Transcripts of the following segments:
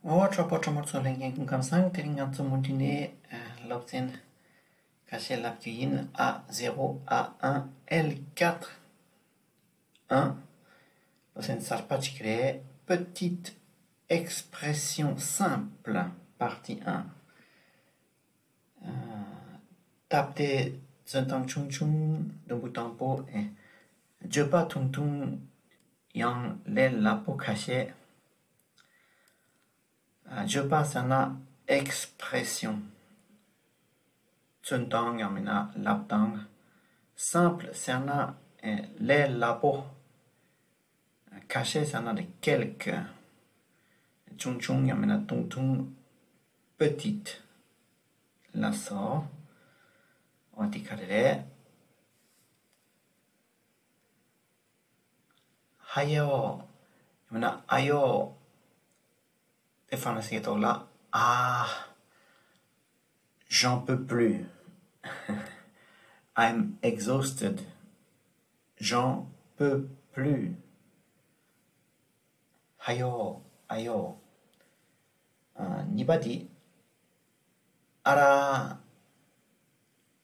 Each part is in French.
Otra potra morceau länge comme ça, teringan to montiner l'obtien caché la cuisine A0, A1, L4, 1. L'obtien sarpach créé petite expression simple, partie 1. Tapte zentang chung chung de bout en bout et je pas tung tung yang le lapo caché. Je passe à une expression. Tsuntang yamina laptang. Simple, c'est un les lapo. Caché, c'est un de quelques. Chung chung yamina tung tung petite. La sort. On dit carré. Hayo. Yamina ayo. Et fin là, j'en peux plus. I'm exhausted. J'en peux plus. Hayo, ayo. Nibadi. Ara.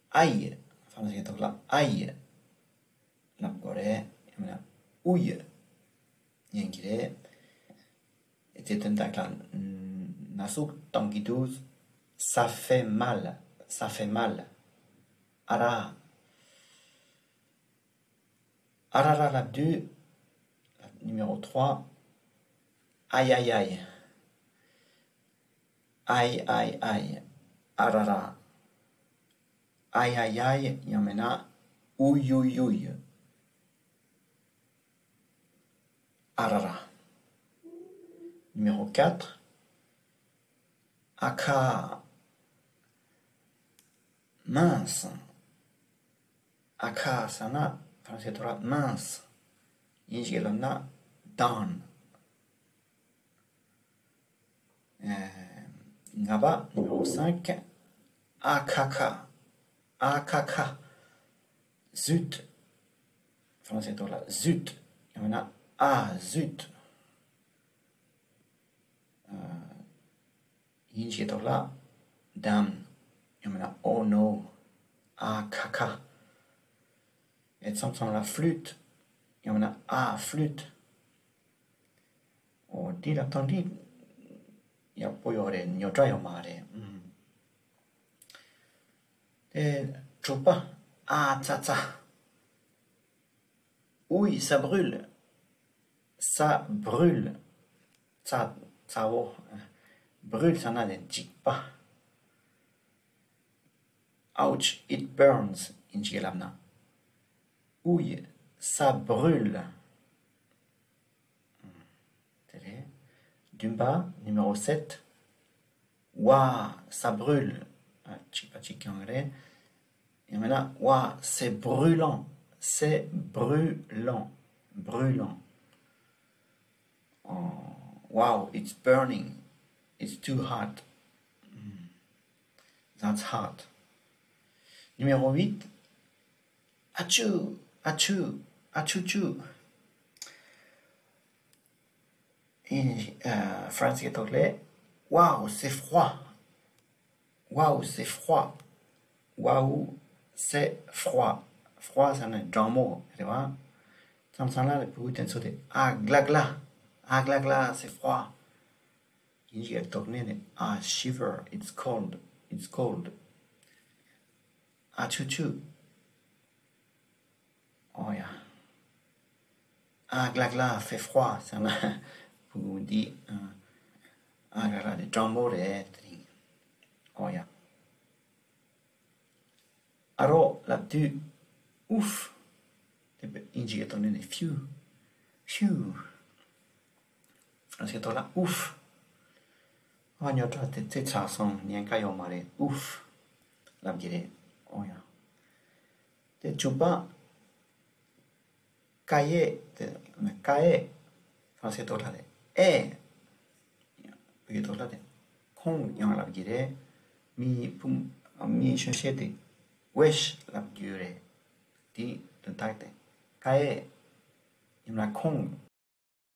Aïe. Fin là, aïe. La gorée. Ouille. Yankire. C'était un taclan. Nasuk tangidous. Ça fait mal. Ça fait mal. Ara. Arara la 2. Numéro 3. Aïe aïe aïe. Aïe aïe aïe. Arara. Aïe aïe aïe. Yamena. Ouille ouille ouille. Arara. Numéro 4. Aka. Mince. Aka sana. Français Torah mince. Yinjigelona down. Ngaba. Numéro 5. Akaka. Akaka. Zut. Français Torah zut. Yamena zut. Yinjigelona down. Yamena oh no. Kaka. Et sometimes la flûte. Yamena flûte. Oh, dit la tandi. Ya poyore, nyotra yomare. Et chupa. Tsa. Oui, ça brûle. Ça brûle. Ça brûle, ça n'a pas. Ouch, it burns. Injigelabna. Oui, ça brûle. Dumba, numéro 7. Ouah, ça brûle. Et maintenant, ouah, c'est brûlant. C'est brûlant. Brûlant. Oh, wow, it's burning. It's too hot. That's hot. Numéro 8. Achou, achou, achouchou. Et français anglais. Waouh, c'est froid. Waouh, c'est froid. Waouh, c'est froid. Froid, c'est un grand mot. Tu vois? Ça me semble là, le plus de sauter. Glagla. Glagla, c'est froid. Il y a tourné. Shiver. It's cold. It's cold. Achouchou. Oh yeah. Glagla, fait froid. Ça m'a pour dire. Glagla, des jambons. Oh yeah. Alors, là-dessus, ouf. Il y a tourné des few. Parce que toi là, ouf. Oh, il y a des chansons. Il y a un caillou maré. Ouf. La bière. Oh yeah. Des chupas. Cahier, français toi là, puis toi là, con yang la gire, mi chercher wesh la gire, di de taille, cahier, il me la con